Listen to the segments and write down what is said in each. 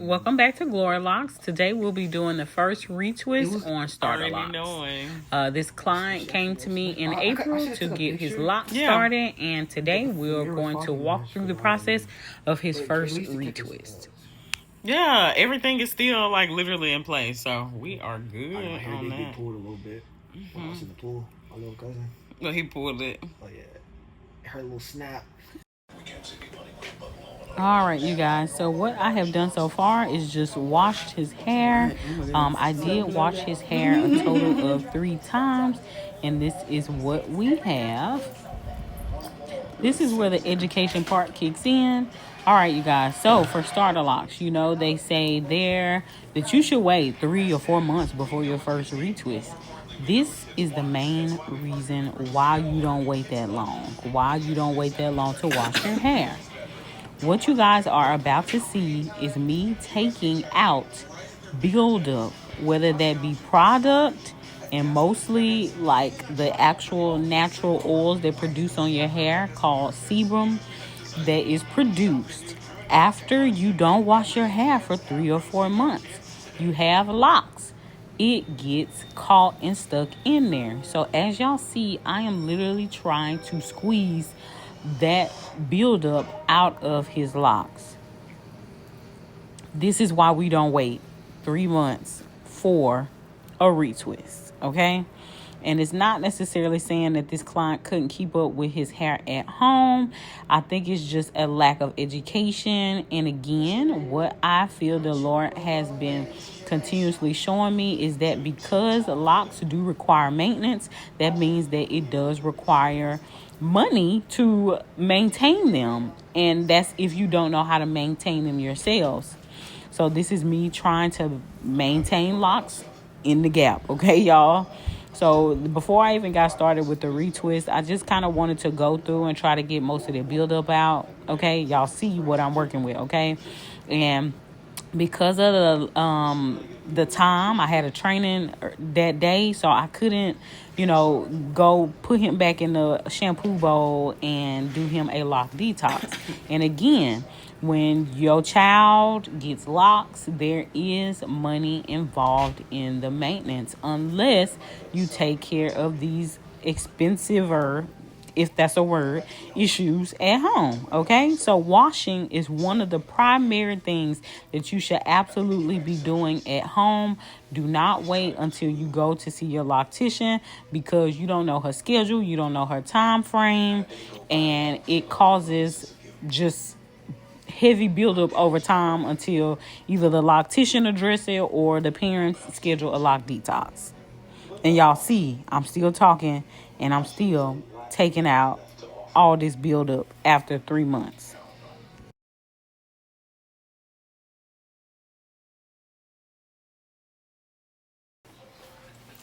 welcome back to Glory Locz. Today we'll be doing the first retwist on starter locks. This client came to me in April to get his lock started, and today we're going to walk through the process of his first retwist. Yeah, everything is still like literally in place, so we are good on that. He pulled a little bit when I was in the pool. My little cousin. Well, he pulled it. Oh yeah, it hurt a little snap. All right, you guys. So what I have done so far is just washed his hair. I did wash his hair a total of 3 times, and this is what we have. This is where the education part kicks in. All right, you guys. So for starter locks, you know, they say there that you should wait 3 or 4 months before your first retwist. This is the main reason why you don't wait that long. Why you don't wait that long to wash your hair. What you guys are about to see is me taking out buildup, whether that be product and mostly like the actual natural oils that produce on your hair called sebum that is produced after you don't wash your hair for 3 or 4 months. You have locks. It gets caught and stuck in there. So as y'all see, I am literally trying to squeeze that buildup out of his locks. This is why we don't wait 3 months for a retwist, okay? And it's not necessarily saying that this client couldn't keep up with his hair at home. I think it's just a lack of education. And again, what I feel the Lord has been continuously showing me is that because locks do require maintenance, that means that it does require money to maintain them. And that's if you don't know how to maintain them yourselves. So this is me trying to maintain locks in the gap, okay, y'all? So before I even got started with the retwist, I just kind of wanted to go through and try to get most of the buildup out, okay? Y'all see what I'm working with, okay? And because of the time, I had a training that day, so I couldn't, go put him back in the shampoo bowl and do him a lock detox. And again, when your child gets locks, there is money involved in the maintenance unless you take care of these expensiver, if that's a word, issues at home, okay? So washing is one of the primary things that you should absolutely be doing at home. Do not wait until you go to see your loctician because you don't know her schedule, you don't know her time frame, and it causes just heavy buildup over time until either the loctician address it or the parents schedule a lock detox. And y'all see, I'm still talking and I'm still taking out all this buildup after 3 months.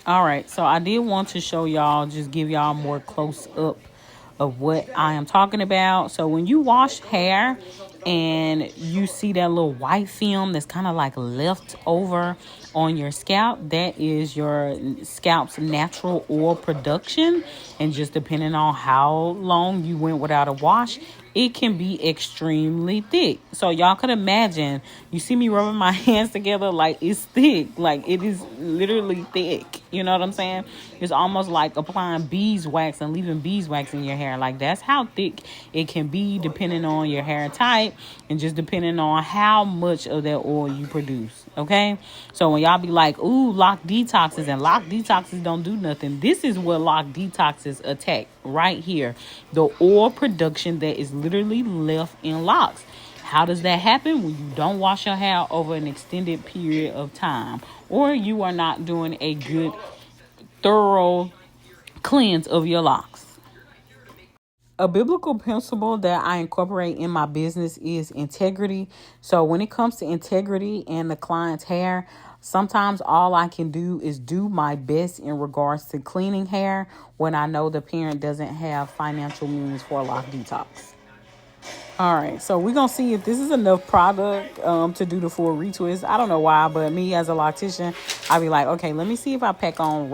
All right, so I did want to show y'all, just give y'all more close up of what I am talking about. So when you wash hair and you see that little white film that's kind of like left over on your scalp, that is your scalp's natural oil production. And just depending on how long you went without a wash, it can be extremely thick. So y'all could imagine, you see me rubbing my hands together, like it's thick, like it is literally thick. You know what I'm saying? It's almost like applying beeswax and leaving beeswax in your hair. Like that's how thick it can be depending on your hair type and just depending on how much of that oil you produce. Okay? So when y'all be like, ooh, lock detoxes, and lock detoxes don't do nothing. This is what lock detoxes attack right here. The oil production that is literally left in locks. How does that happen? When you don't wash your hair over an extended period of time, or you are not doing a good, thorough cleanse of your locks. A biblical principle that I incorporate in my business is integrity. So when it comes to integrity and the client's hair, sometimes all I can do is do my best in regards to cleaning hair when I know the parent doesn't have financial means for a lock detox. All right, so we're gonna see if this is enough product to do the full retwist. I don't know why, but me as a loctician, I'll be like, okay, let me see if I pack on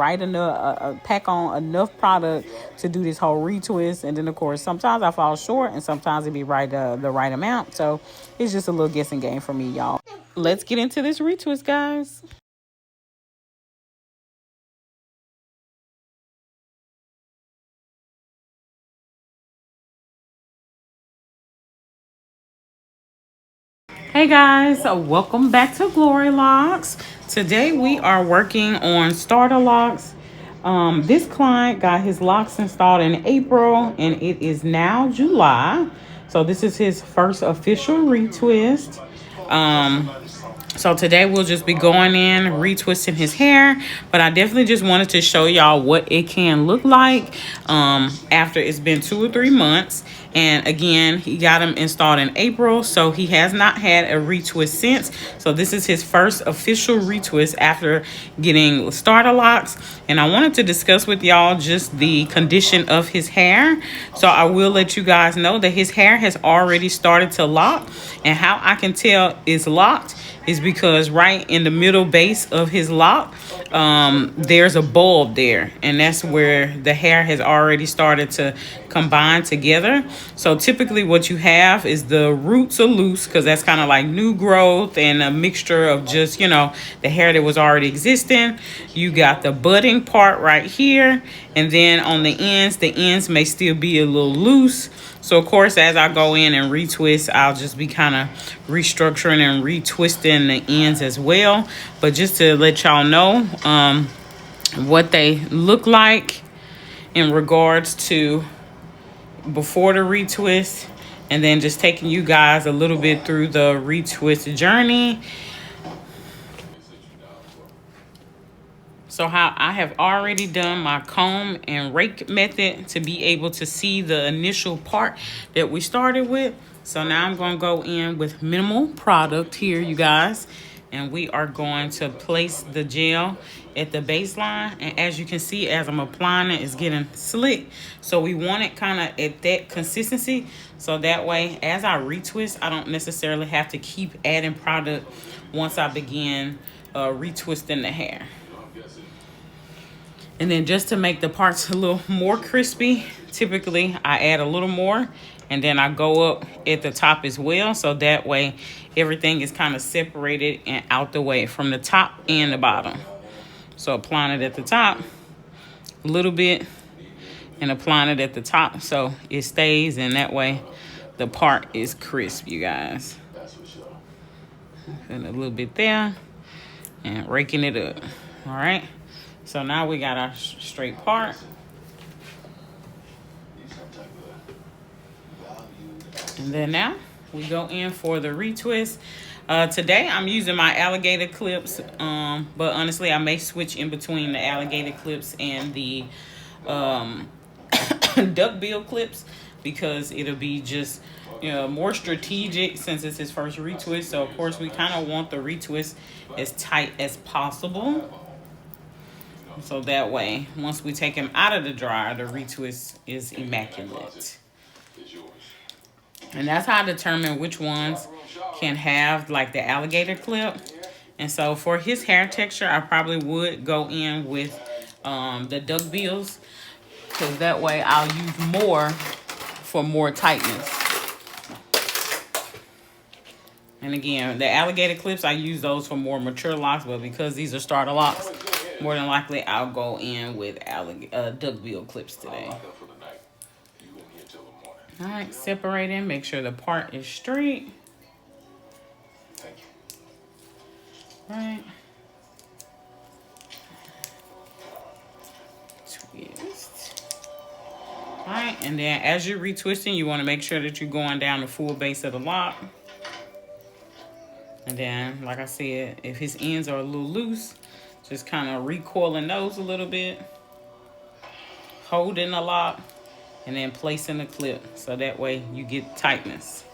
pack on enough product to do this whole retwist. And then of course, sometimes I fall short, and sometimes it be the right amount. So it's just a little guessing game for me, y'all. Let's get into this retwist, guys. Hey guys, welcome back to Glory Locz. Today we are working on starter locks. This client got his locks installed in April and it is now July. So this is his first official retwist. So today we'll just be going in, retwisting his hair, but I definitely just wanted to show y'all what it can look like after it's been 2 or 3 months. And again, he got him installed in April, so he has not had a retwist since. So this is his first official retwist after getting starter locks. And I wanted to discuss with y'all just the condition of his hair. So I will let you guys know that his hair has already started to lock, and how I can tell it's locked is because right in the middle base of his lock, there's a bulb there, and that's where the hair has already started to combine together. So typically what you have is the roots are loose because that's kind of like new growth and a mixture of just, you know, the hair that was already existing. You got the budding part right here, and then on the ends may still be a little loose. So of course, as I go in and retwist, I'll just be kind of restructuring and retwisting the ends as well. But just to let y'all know what they look like in regards to before the retwist, and then just taking you guys a little bit through the retwist journey. So how I have already done my comb and rake method to be able to see the initial part that we started with. So now I'm going to go in with minimal product here, you guys. And we are going to place the gel at the baseline. And as you can see, as I'm applying it, it's getting slick. So we want it kind of at that consistency. So that way, as I retwist, I don't necessarily have to keep adding product once I begin retwisting the hair. And then just to make the parts a little more crispy, typically I add a little more, and then I go up at the top as well. So that way everything is kind of separated and out the way from the top and the bottom. So applying it at the top a little bit and applying it at the top so it stays, and that way the part is crisp, you guys. And a little bit there and raking it up. All right. So now we got our straight part. And then now we go in for the retwist. Today I'm using my alligator clips, but honestly I may switch in between the alligator clips and the duckbill clips, because it'll be just, you know, more strategic since it's his first retwist. So of course we kind of want the retwist as tight as possible. So that way, once we take him out of the dryer, the retwist is immaculate. And that's how I determine which ones can have like the alligator clip. And so for his hair texture, I probably would go in with the duckbills, because that way I'll use more for more tightness. And again, the alligator clips, I use those for more mature locks, but because these are starter locks, more than likely I'll go in with duckbill clips today. All right, separating, make sure the part is straight. All right. Twist. All right, and then as you're retwisting, you want to make sure that you're going down the full base of the lock. And then, like I said, if his ends are a little loose, just kind of recoiling those a little bit, holding the lock, and then placing the clip. So that way you get tightness.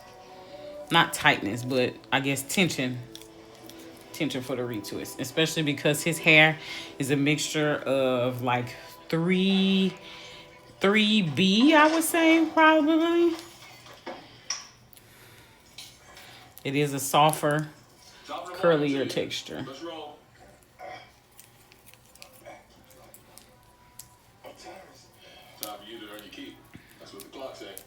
Not tightness, but I guess tension for the retwist. Especially because his hair is a mixture of like 3B, I would say, probably. It is a softer, curlier texture. Let's roll. Time for you to earn your keep. That's what the clock said.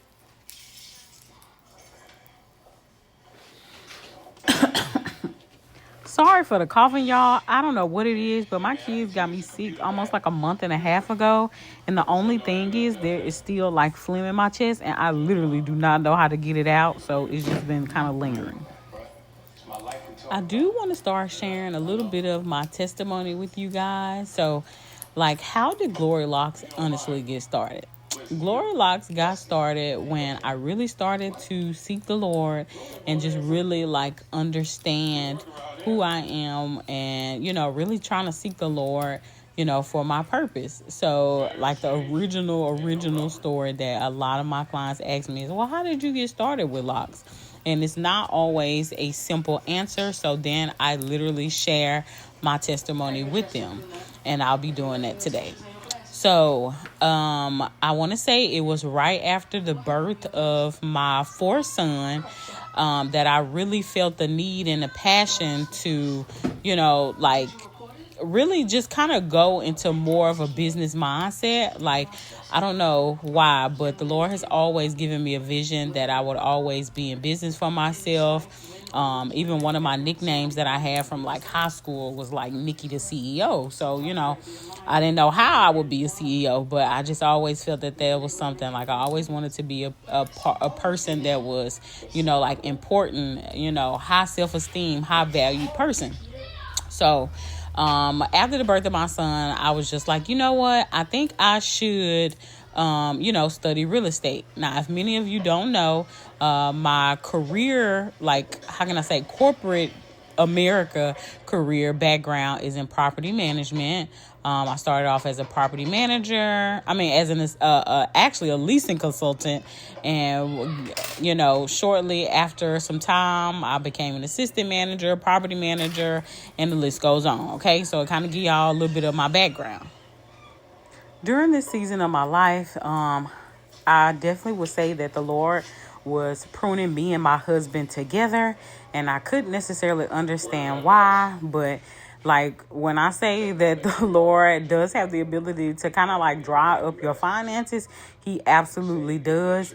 Sorry for the coughing, y'all. I don't know what it is, but my kids got me sick almost like a month and a half ago. And the only thing is there is still like phlegm in my chest, and I literally do not know how to get it out. So it's just been kind of lingering. I do want to start sharing a little bit of my testimony with you guys. So, like, how did Glory Locz honestly get started? Glory Locz got started when I really started to seek the Lord and just really like understand who I am and, you know, really trying to seek the Lord, you know, for my purpose. So like the original story that a lot of my clients ask me is, well, how did you get started with locks? And it's not always a simple answer. So then I literally share my testimony with them, and I'll be doing that today. So, I want to say it was right after the birth of my fourth son, that I really felt the need and the passion to, you know, like really just kind of go into more of a business mindset. Like, I don't know why, but the Lord has always given me a vision that I would always be in business for myself. Even one of my nicknames that I had from like high school was like Nikki the CEO. So, you know, I didn't know how I would be a CEO, but I just always felt that there was something like I always wanted to be a person that was, you know, like important, you know, high self-esteem, high valued person. So, after the birth of my son, I was just like, you know what? I think I should, you know, study real estate. Now, if many of you don't know, my career, like, how can I say, corporate America career background is in property management. I started off as a property manager. I mean, as an actually a leasing consultant, and you know, shortly after some time, I became an assistant manager, property manager, and the list goes on. Okay, so it kind of give y'all a little bit of my background. During this season of my life, I definitely would say that the Lord was pruning me and my husband together, and I couldn't necessarily understand why, but like when I say that the Lord does have the ability to kind of like dry up your finances, he absolutely does.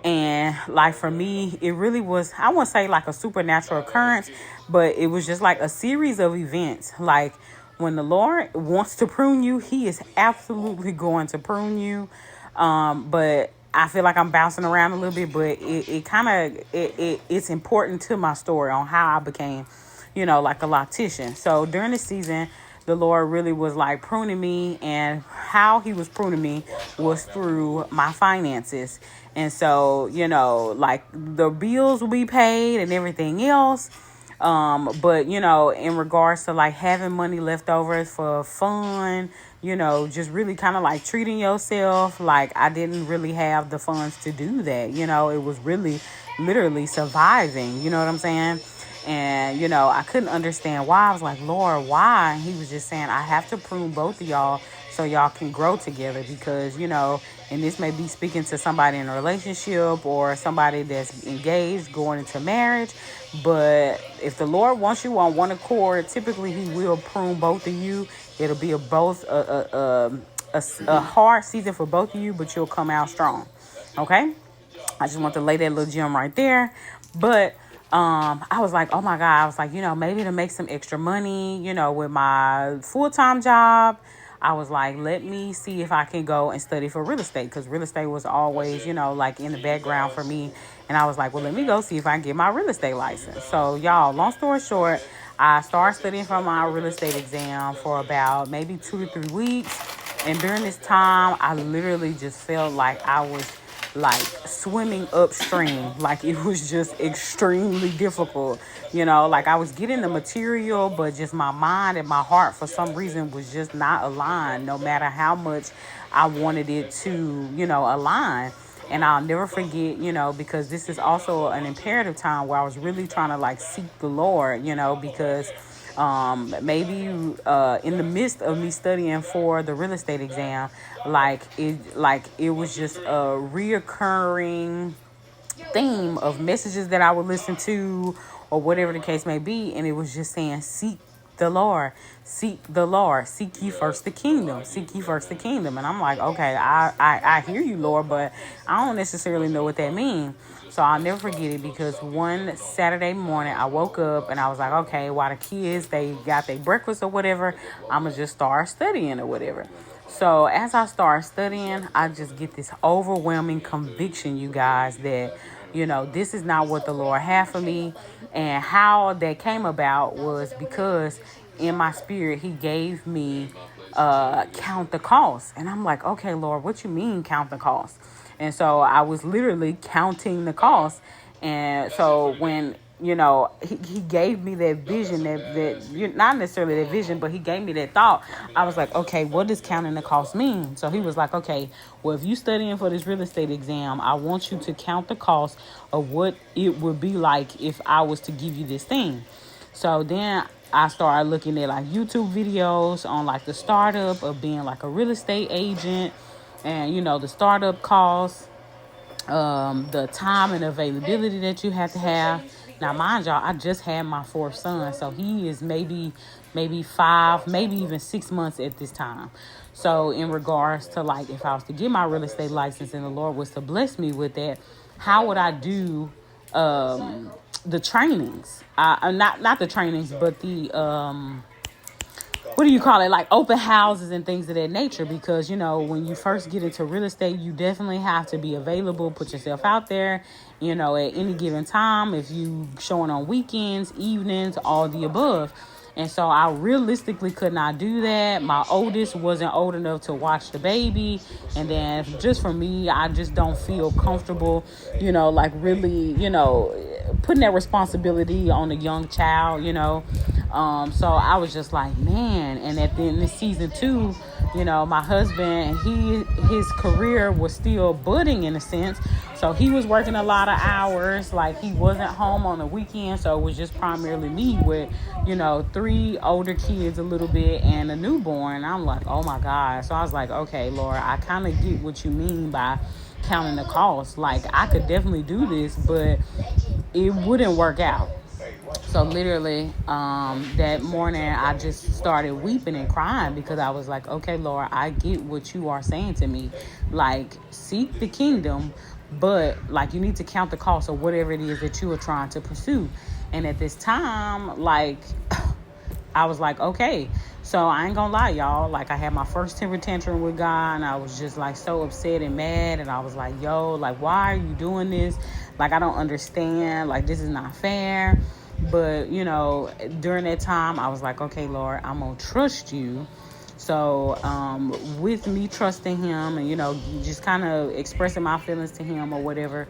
And like for me, it really was, I wouldn't say like a supernatural occurrence, but it was just like a series of events. Like when the Lord wants to prune you, he is absolutely going to prune you. But I feel like I'm bouncing around a little bit, but it's important to my story on how I became, you know, like a loctician. So during the season, the Lord really was like pruning me, and how he was pruning me was through my finances. And so, you know, like the bills will be paid and everything else. But, you know, in regards to like having money left over for fun, you know, just really kind of like treating yourself, like I didn't really have the funds to do that. You know, it was really literally surviving, you know what I'm saying? And, you know, I couldn't understand why. I was like, Lord, why? And he was just saying, I have to prune both of y'all so y'all can grow together, because, you know, and this may be speaking to somebody in a relationship or somebody that's engaged going into marriage. But if the Lord wants you on one accord, typically he will prune both of you. It'll be a hard season for both of you, but you'll come out strong. Okay? I just want to lay that little gem right there. But I was like, oh my God, I was like, you know, maybe to make some extra money, you know, with my full-time job, I was like, let me see if I can go and study for real estate, because real estate was always, you know, like in the background for me. And I was like, well, let me go see if I can get my real estate license. So y'all, long story short, I started studying for my real estate exam for about maybe 2 to 3 weeks. And during this time, I literally just felt like I was like swimming upstream. Like it was just extremely difficult, you know, like I was getting the material, but just my mind and my heart for some reason was just not aligned, no matter how much I wanted it to, you know, align. And I'll never forget, you know, because this is also an imperative time where I was really trying to like seek the Lord, you know, because maybe in the midst of me studying for the real estate exam, like it was just a reoccurring theme of messages that I would listen to, or whatever the case may be. And it was just saying, seek the Lord, seek the Lord, seek ye first the kingdom, seek ye first the kingdom. And I'm like, okay, I hear you, Lord, but I don't necessarily know what that means. So I'll never forget it, because one Saturday morning I woke up and I was like, okay, while the kids, they got their breakfast or whatever, I'm going to just start studying or whatever. So as I start studying, I just get this overwhelming conviction, you guys, that, this is not what the Lord had for me. And how that came about was because in my spirit, he gave me count the cost. And I'm like, okay, Lord, what you mean count the cost? And so I was literally counting the cost. And so when, he gave me that vision, that not necessarily that vision, but he gave me that thought. I was like, okay, what does counting the cost mean? So he was like, okay, well, if you studying for this real estate exam, I want you to count the cost of what it would be like if I was to give you this thing. So then I started looking at like YouTube videos on like the startup of being like a real estate agent, and the startup costs, the time and availability that you have to have. Now, mind y'all, I just had my fourth son, so he is maybe 5, maybe even 6 months at this time. So in regards to like, if I was to get my real estate license and the Lord was to bless me with that, how would I do the trainings? Not the trainings, but the what do you call it? Like open houses and things of that nature. Because, when you first get into real estate, you definitely have to be available, put yourself out there, at any given time. If you showing on weekends, evenings, all the above. And so I realistically could not do that. My oldest wasn't old enough to watch the baby. And then just for me, I just don't feel comfortable, like really, putting that responsibility on a young child, So I was just like, man. And at the end of season 2, my husband, his career was still budding in a sense. So he was working a lot of hours. Like, he wasn't home on the weekend. So it was just primarily me with, 3 older kids a little bit and a newborn. I'm like, oh my God. So I was like, okay, Lord, I kind of get what you mean by counting the cost. Like, I could definitely do this, but it wouldn't work out. So literally, that morning, I just started weeping and crying, because I was like, okay, Lord, I get what you are saying to me. Like, seek the kingdom, but like, you need to count the cost of whatever it is that you are trying to pursue. And at this time, like, I was like, okay. So I ain't gonna lie, y'all. Like, I had my first temper tantrum with God, and I was just like so upset and mad. And I was like, yo, like, why are you doing this? Like, I don't understand. Like, this is not fair. But, during that time, I was like, okay, Lord, I'm going to trust you. So with me trusting him and, just kind of expressing my feelings to him or whatever,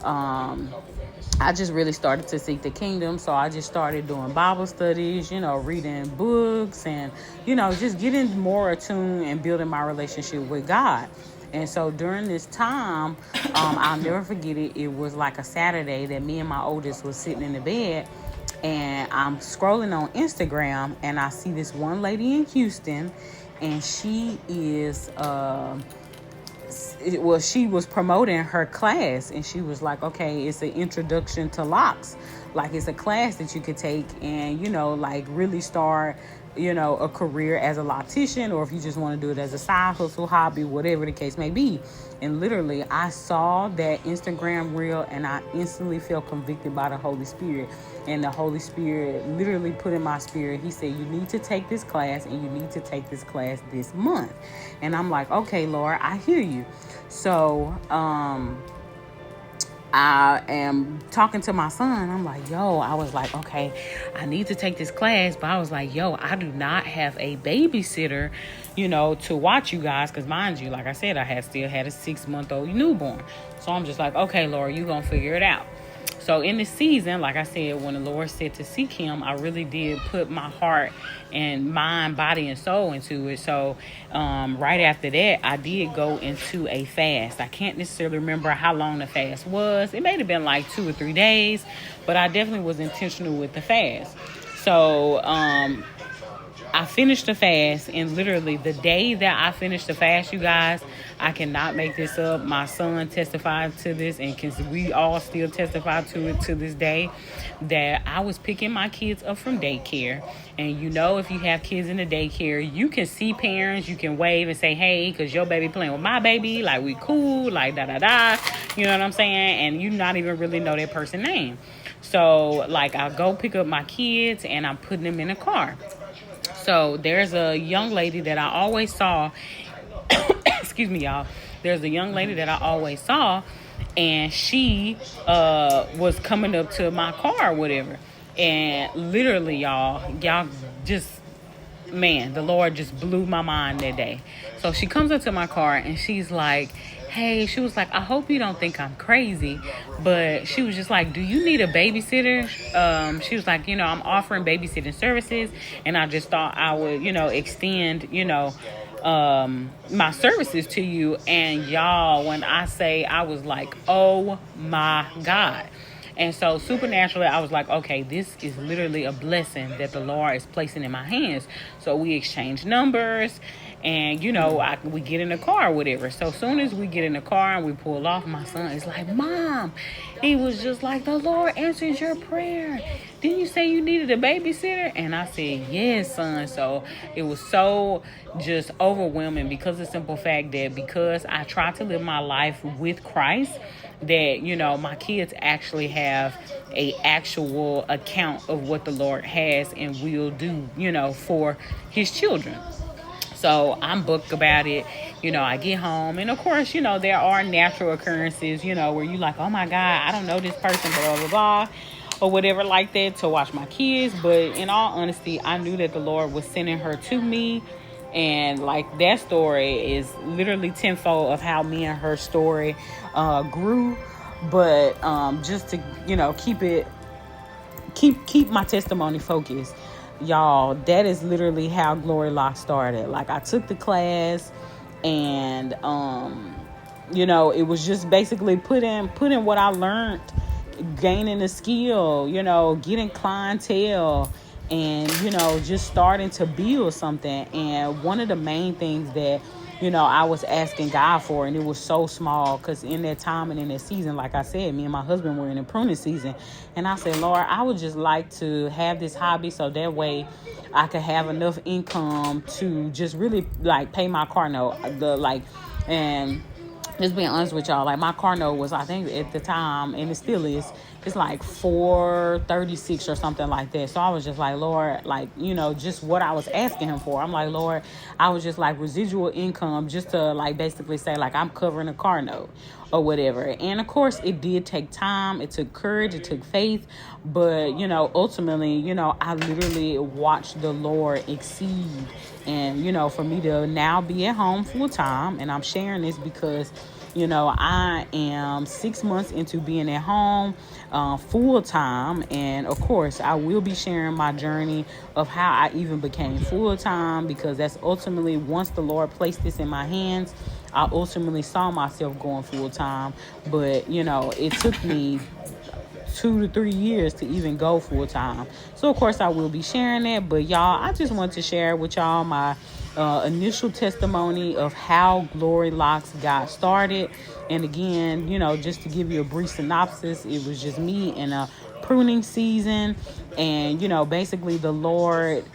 I just really started to seek the kingdom. So I just started doing Bible studies, reading books and, just getting more attuned and building my relationship with God. And so during this time, I'll never forget it. It was like a Saturday that me and my oldest was sitting in the bed. And I'm scrolling on Instagram, and I see this one lady in Houston, and she is, she was promoting her class, and she was like, okay, it's an introduction to locs. Like, it's a class that you could take and, like really start, a career as a loctician, or if you just want to do it as a side hustle, hobby, whatever the case may be. And literally, I saw that Instagram reel, and I instantly felt convicted by the Holy Spirit. And the Holy Spirit literally put in my spirit, he said, you need to take this class, and you need to take this class this month. And I'm like, okay, Lord, I hear you. So, I am talking to my son. I'm like, I was like, okay, I need to take this class. But I was like, I do not have a babysitter, to watch you guys. Because mind you, like I said, I still had a 6-month-old newborn. So I'm just like, okay, Lord, you're going to figure it out. So in this season, like I said, when the Lord said to seek him, I really did put my heart and mind, body, and soul into it. So right after that, I did go into a fast. I can't necessarily remember how long the fast was. It may have been like 2 or 3 days, but I definitely was intentional with the fast. So I finished the fast, and literally the day that I finished the fast, you guys, I cannot make this up. My son testified to this, and we all still testify to it to this day, that I was picking my kids up from daycare. And you know, if you have kids in the daycare, you can see parents, you can wave and say, hey, because your baby playing with my baby, like we cool, like da-da-da, you know what I'm saying? And you not even really know that person's name. So, like, I go pick up my kids, and I'm putting them in a car. So there's a young lady that I always saw. Excuse me, y'all. There's a young lady that I always saw, and she was coming up to my car or whatever. And literally, y'all just, man, the Lord just blew my mind that day. So she comes up to my car, and she's like, hey, she was like, I hope you don't think I'm crazy, but she was just like, do you need a babysitter? She was like, I'm offering babysitting services, and I just thought I would, extend, my services to you. And y'all, when I say, I was like, oh my God. And so supernaturally, I was like, okay, this is literally a blessing that the Lord is placing in my hands. So we exchange numbers, and, we get in the car or whatever. So as soon as we get in the car and we pull off, my son is like, Mom, he was just like, the Lord answered your prayer. Didn't you say you needed a babysitter? And I said, yes, son. So it was so just overwhelming, because of the simple fact that because I try to live my life with Christ, that, my kids actually have a actual account of what the Lord has and will do, for his children. So I'm booked about it. I get home, and of course, there are natural occurrences, where you like, oh my God, I don't know this person, blah, blah, blah, or whatever like that, to watch my kids. But in all honesty, I knew that the Lord was sending her to me. And like, that story is literally tenfold of how me and her story grew. But just to, keep my testimony focused. Y'all, that is literally how Glory Locz started. Like, I took the class, and it was just basically putting what I learned, gaining the skill, getting clientele, and just starting to build something. And one of the main things that I was asking God for, and it was so small, because in that time and in that season, like I said, me and my husband were in a pruning season, and I said, Lord, I would just like to have this hobby, so that way I could have enough income to just really like pay my car note. And just being honest with y'all, like, my car note was, I think at the time, and it still is, it's like $436 or something like that. So I was just like, Lord, like, just what I was asking him for. I'm like, Lord, I was just like residual income, just to like basically say like I'm covering a car note or whatever. And of course, it did take time. It took courage. It took faith. But, ultimately, I literally watched the Lord exceed. And, for me to now be at home full time, and I'm sharing this because, I am 6 months into being at home full time. And of course, I will be sharing my journey of how I even became full time, because that's ultimately, once the Lord placed this in my hands, I ultimately saw myself going full time. But, it took me 2 to 3 years to even go full time. So of course I will be sharing that. But y'all, I just want to share with y'all my initial testimony of how Glory Locz got started. And again, just to give you a brief synopsis, it was just me in a pruning season, and basically the Lord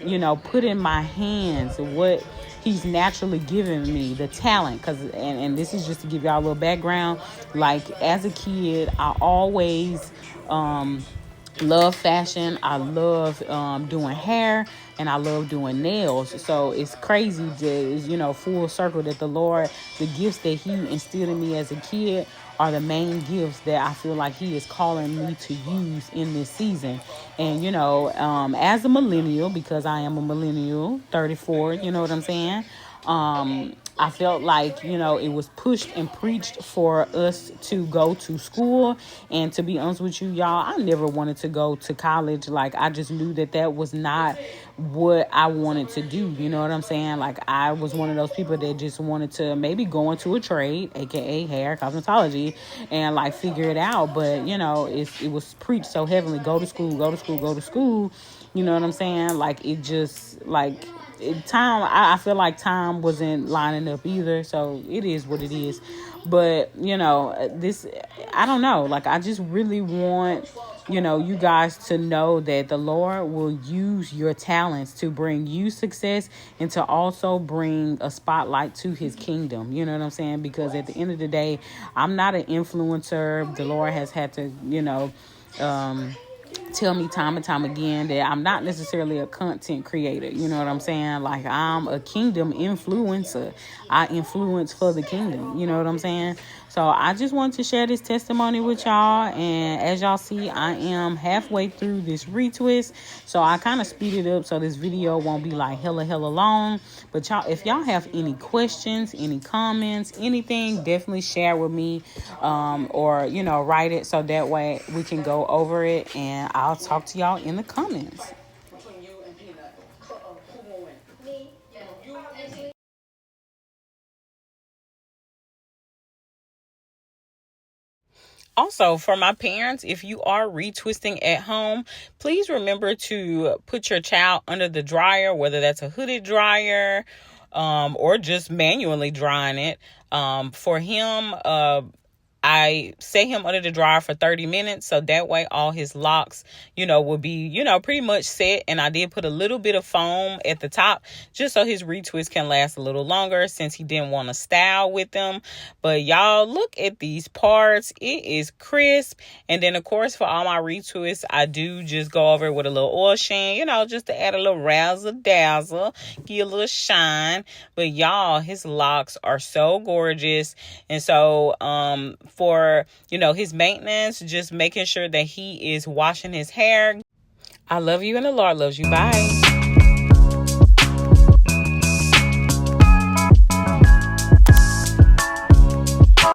put in my hands what he's naturally given me, the talent. Because and this is just to give y'all a little background. Like, as a kid, I always love fashion. I love doing hair, and I love doing nails. So it's crazy that, full circle, that the Lord, the gifts that he instilled in me as a kid are the main gifts that I feel like he is calling me to use in this season. And, as a millennial, because I am a millennial, 34, you know what I'm saying? I felt like, it was pushed and preached for us to go to school. And to be honest with you, y'all, I never wanted to go to college. Like, I just knew that was not what I wanted to do. You know what I'm saying? Like, I was one of those people that just wanted to maybe go into a trade, aka hair, cosmetology, and like figure it out. But, it was preached so heavily, go to school, go to school, go to school. You know what I'm saying? Like, it just, like, I feel like time wasn't lining up either, so it is what it is. But this, I don't know, like, I just really want you guys to know that the Lord will use your talents to bring you success and to also bring a spotlight to his kingdom. You know what I'm saying? Because at the end of the day, I'm not an influencer. The Lord has had to tell me time and time again that I'm not necessarily a content creator. You know what I'm saying? Like, I'm a kingdom influencer. I influence for the kingdom. You know what I'm saying? So I just wanted to share this testimony with y'all. And as y'all see, I am halfway through this retwist. So I kind of speeded up so this video won't be like hella long. But y'all, if y'all have any questions, any comments, anything, definitely share with me, or write it so that way we can go over it, and I'll talk to y'all in the comments. Also, for my parents, if you are retwisting at home, please remember to put your child under the dryer, whether that's a hooded dryer, or just manually drying it. For him, I set him under the dryer for 30 minutes. So that way all his locks, will be, pretty much set. And I did put a little bit of foam at the top just so his retwist can last a little longer, since he didn't want to style with them. But y'all, look at these parts. It is crisp. And then, of course, for all my retwists, I do just go over it with a little oil sheen, just to add a little razzle dazzle, give a little shine. But y'all, his locks are so gorgeous. And so, for his maintenance, just making sure that he is washing his hair. I love you and the Lord loves you. Bye.